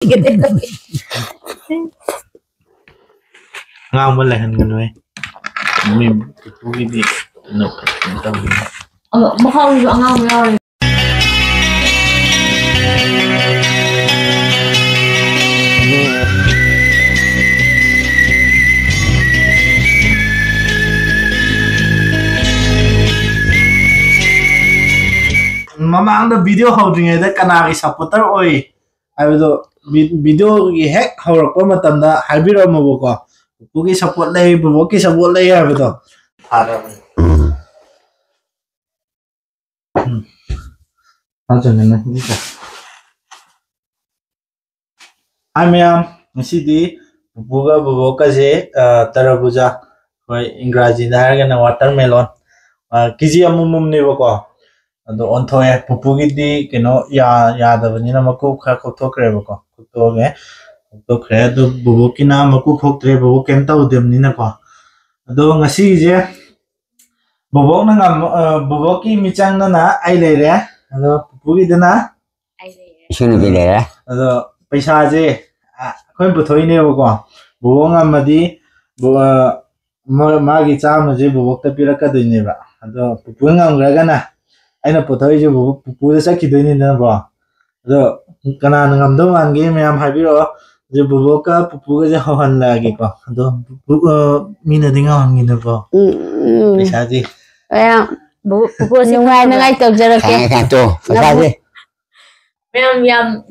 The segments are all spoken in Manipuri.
ngang bên lại hình người nuôi mình cái cái gì nộp tao mà không dọn ngang rồi mamang da video hawdringai da kanagi supporter oi aido video gi hack hawrakpa matamda haibiro maboko pugi support lei boki support lei aido thara ajana ni ka amiam ngasidi buga boka je tarabuja hoi ingraji da harga na watermelon kiji amumum ne boko ado onthoe pupugi di keno ya da bani na maku kha ko thokre bako to ge to khre do bubuki na maku khoktre bubu kem ta udem ni na ko ado ngasi je bobok na ngam bubuki michang na ai le re ado pupugi dana ai le sini le re ado paisa je khoi puthoi ne bako bobok ngam madi ma gi cha ma je bobok ta piraka dine ba ado pupu ngam gra ga na aina puthoi je pupu da sakidoi na ba ado kana ngam do ange myam habiro je buboka pupu ga je hawan lagi ko ado mina dinga wangi na ba pesa ji aya pupu si ngai tok jara ke ka to ka je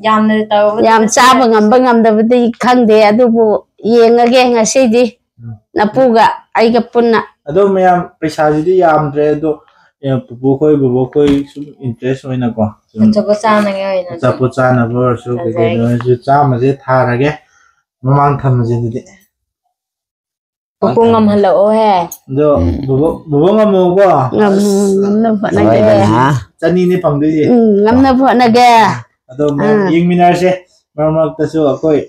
yam ne taw yam cha ngam da budi khang de adu bu yenga ge ngasi di napuga ai ga punna ado myam pesa ji di yam dre do pupu khoi bubo khoi sum interest hoina ko chapo cha na ngai na chapo cha na bo su ke no ju cha ma je thara ge mamang tham je di pupu ngam halo he do bubo ngam mo ko ngam na fa na ge chani ni phang de ngam na fa na ge ado ying minar se mamak ta su koi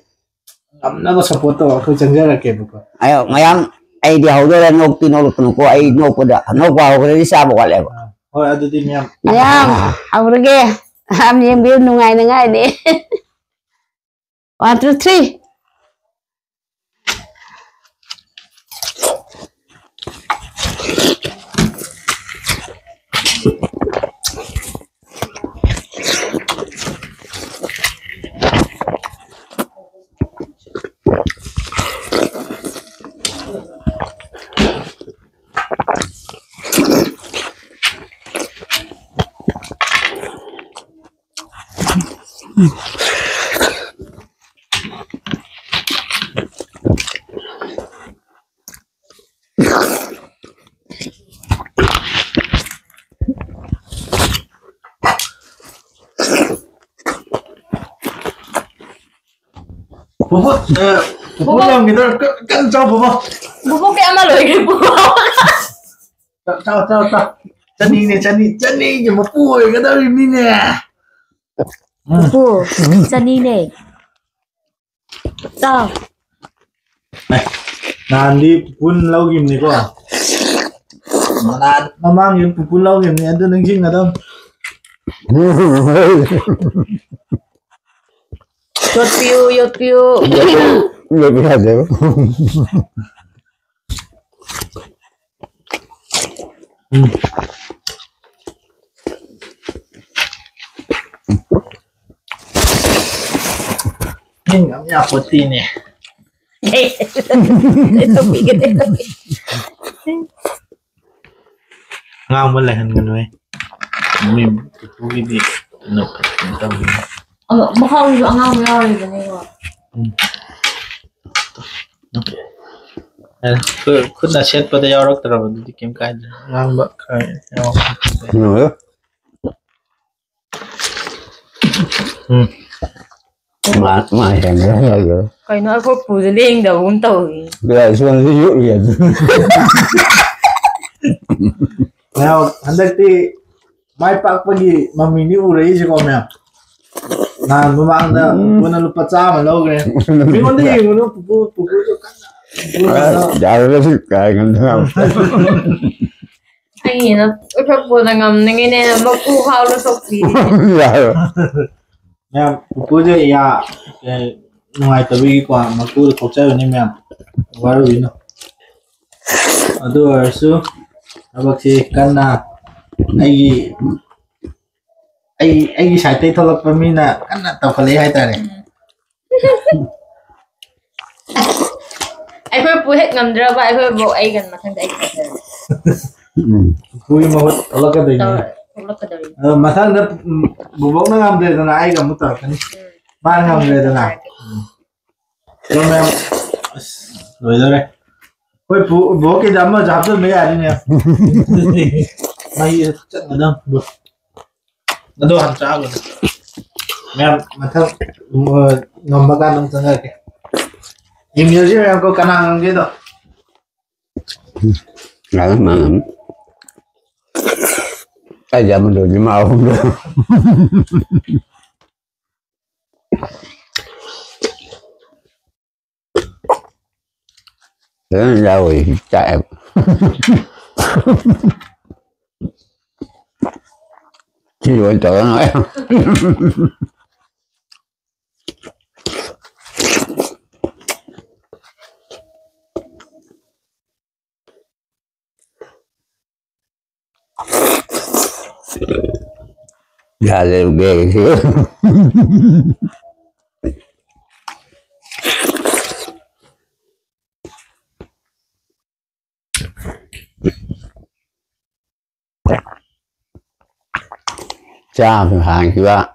ngam na ko support to ko changjara ke ko ayo ngayang ai di haudo la nok tinol ko ai nok ko da nok wa ko di sa ba le hoi adu di myam awrge am yem bi nungai nungai ni 1 2 3 Bố làm người ta cân cho bố cái ama lưỡi cái bố sao chân đi nhưng mà bùi cái đó đi nè bố chân đi nè sao này nàn đi phun lâu kìm này quá mà nàn mà mang những phun lâu kìm này anh tôi đứng chinh là đâu yột piu le bi ha de nhưng ngắm nhà của tì nè ngang bên lại hình người nuôi mình cái gì nộp tao mà không dọn ngang rồi cái này rồi khut na set pada yarak tara di kem kai ngang ba kai no mà hèn đó rồi cái nói có phụ gia đình đầu cũng tuổi bây xuân cái dữ vậy now handak ti mai pak pagi mami ni urai je ko mea na mamang da puna lupa cha ma lo gre mi mon di ngono pupu jo kan dạ nó thích cái ngâm không anh nhìn nó phật phụ là ngầm này nghe này mà phụ khao nó sốc gì dạ ma'am पुपुजे या नुआई तभी को मकू खोचा बनी मैम वारो बिनो अदो अर्सु अबक्सी कन्ना आई साइते थोलक पमीना कन्ना तफले हाय तारे ai khơi bùi hết ngầm rồi ai khơi bộ ai gần mà thằng đấy पुई महत थोलक दे không có cái đời Mathang the बुबोक ना ngam दे तना आई गम तर कनी बार ngam दे तना तो मैम लोय दरे कोई बो के जाम जाप तो मैं आ रही ने मई चदम बो अदो हम चा गो मैम मथांग ngam का नम संग के इम्यूजी मैम को कना ngam के तो Nggak emang. Zaman dulu mau dulu. Thế rồi chạy. Chỉ rồi trời nói. Dạ đều ghê xíu. Cha phải hàng chị ba.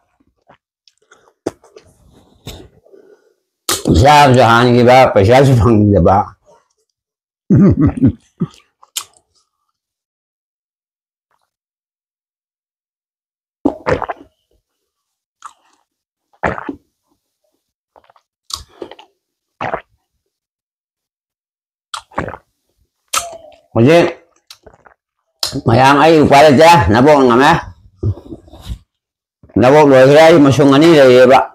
Cha phải hàng chị ba, phải cha phải hàng chị ba. Jadi, mayang ay pada aja, nabok ngameh, nabok dua kali masuk ani dari pak.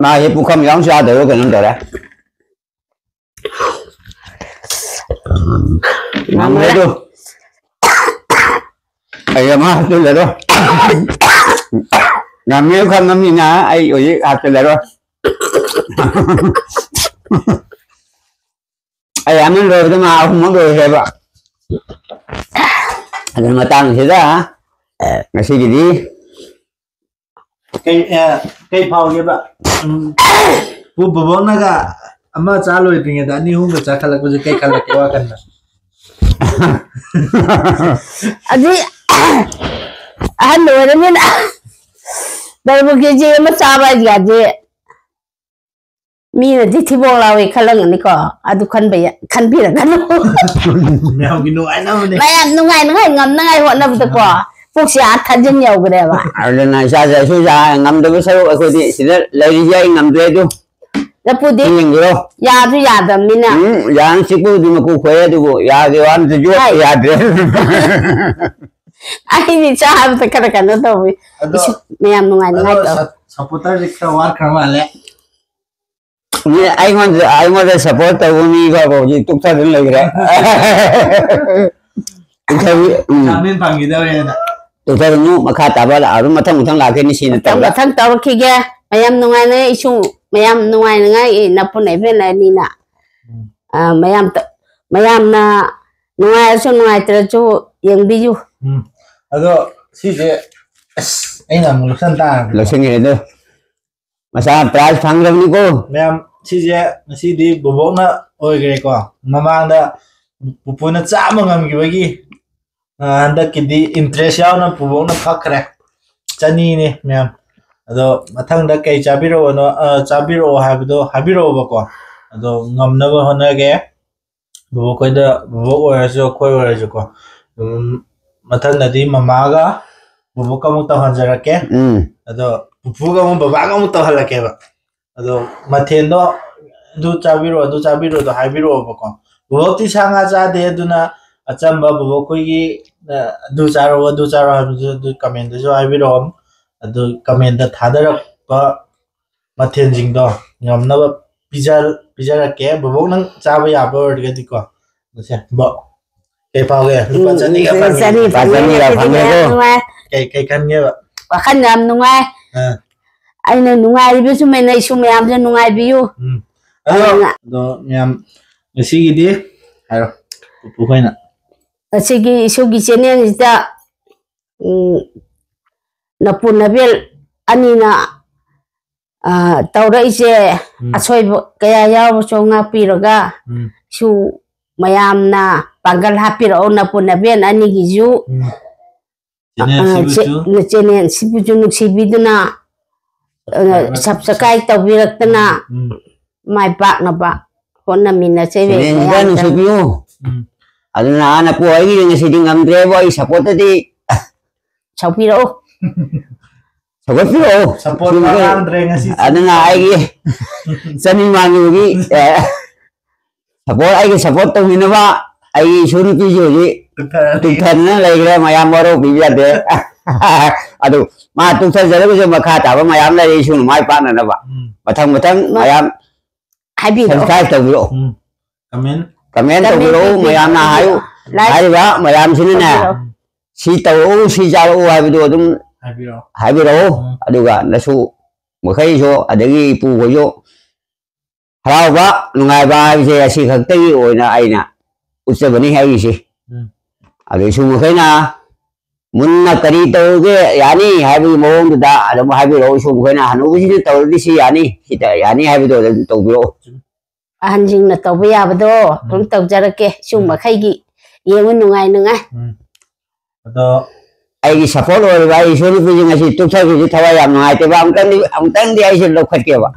Nah, ini bukan yang saya ada kan ada lah. Ngameh tu, ayam mah tu lah. Ngameh kan ngameh na, ay oye hati lah. Ay amin rồi tôi mà không muốn rồi pak. Ada matang sih dah. Ngasih gini. Cây phao kia bạn bu bố naga amma chalo itinge da ni hunga cha khala ko cây khala ke wa kan adi han lo re min dai bu ke je ma cha ba ya je mi na di thi bong la we khalang ni ko adu khan bi ra kan mèo cái nụ ai nào này mày nu ngai ngam na ngai ho na bu ko phúc xá thân dân nhiều cái đấy bà. Lần này sao giờ số ra ngâm được cái sao ở đây thì lấy đi dây ngâm đây tu. Là phụ đi. Nhìn rồi. Ya tu ya đam mina. Ya anh xích đi mà cô khỏe tu ya thì anh thì chút ya đấy. Ai đi cha hay phải cái nó đâu. Mẹ em nu ngai đâu. Supporter đi cái war khám vào lẽ. Ni ai mà support tao ni có gì tục ta đến lấy cái. Nên bằng gì đâu này. Tụi tôi nu mà khai tao là ở mà thằng là cái này xin tao là thằng tao khi kia mày em nu ngai này isu mày em nu ngai ngai na pun này bên này nina mày em na nu ngai isu nu ngai terus yang biju Ado si je anh làm một sân ta là sinh nghề thôi mà sao price thắng đâu đi cô mẹ si je si đi bố bố na ôi cái quoi mà mang đó bố na chạm mà ngầm cái gì anda kidi interest yaw na pubong na khakre chani ni ma'am ado mathang da kai chabiro no chabiro habiro ba ko ado ngamna ba hona ge bo ko da bo wa jo ko wa jo ko mathang da di mama ga bo ka mu ta hanjara ke ado pupu ga mu baba ga mu ta hala ke ba ado mathen do du chabiro do habiro ba ko bo ti sanga cha de duna achamba bo ko gi du charo du comment jo ai birom du comment da thadar pa mathen jing do ngam na pizza ke bo nang cha ba ya ba word ga di ko se bo Kay pao ge. Lupa chani ka fan. Chani nungai. Kay kan ge ba. Wakhan yam nungai. Aina nungai bisu mena isu mayam je nungai biu. Do miyam ngasigi di. Ayo. Pupu koy na. Asigi isu gi channel ita napun nabel anina taura ise asoi kaya yaw so ngapiraga su mayam na panggal hapir o napun nabel ani gizu channel sibuju nuksibiduna subscribe tawiraktana mai pak na ba honna minna cheve mayam sibiu aduna ana po ai ngasi dingam drevo ai support di sapiro support lang dre ngasi aduna ai sani mangi support to minaba ai suru pi joji tukhan na lai mayam baro biya de adu ma tukhan jare ko makha ta ba mayam la isu mai pa na ba mathang mayam habi subscribe to biro comment to biro mayam na hayu hai ba mayam sini na si tau si jaro hai bido dum hai biro aduga nasu makai so adagi pu ko yo harau ba nungai ba je si khaktai oina aina usabani hai si adu su makai na munna kari to ge yani hai bi mong da adu hai biro su makai na hanu si to di si yani kita yani hai bido to biro anjing na to ya bado tum to jarake su makai gi yengun nungai ado ai support oi ba isu ni pujing asi tuksa gi thawai yam ngai te ba amtang di ai sin lokhat ke ba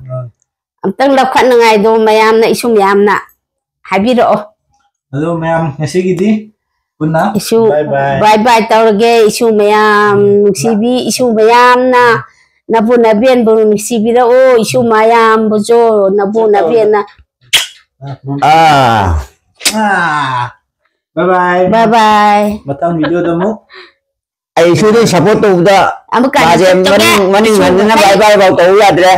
amtang lokhat ngai do mayam na isu mayam na habiro ado mayam ngasi gidi punna isu bye bye tawrage isu mayam nuksibi isu mayam na nabu nabian bu nuksibi ra o isu mayam bojo nabu nabian na bye bye matang video damo ai su ni support to da amka maning na bye ba to ya dre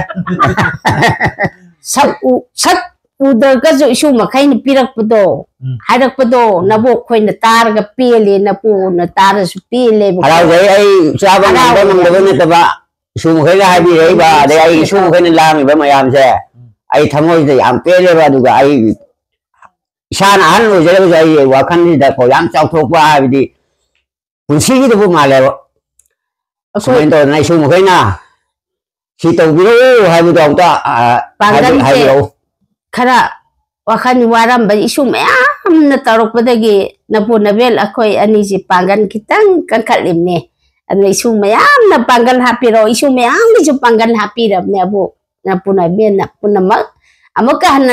sak uda ga zo isu makai ni pirak pudo harak pudo nabo khoi na tar ga pele na pu na tar su pele harau gai ai sa ba na ba nam da ne ta ba su makai ga hai bi ai ba de ai su makai ni lam ba mayam se ai thamoi de am pele ba du ga ai sana han lo jere ba ai wa khan ni da ko yam chau thok ba bi di punsi gi bu ma le ba so in to nai su makai na si to bi ro hai bu dong ta hai ro khara wakhan waram ba isu mayam na tarok padagi napu nabel akoy ani si panggan kitang kangkalim ne an isu mayam na panggan hapiro isu mayam isu panggan hapirap ne abu napu nabel na punamak amoka na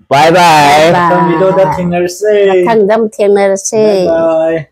bye bye matang video da thinger se thangdam thengnar se bye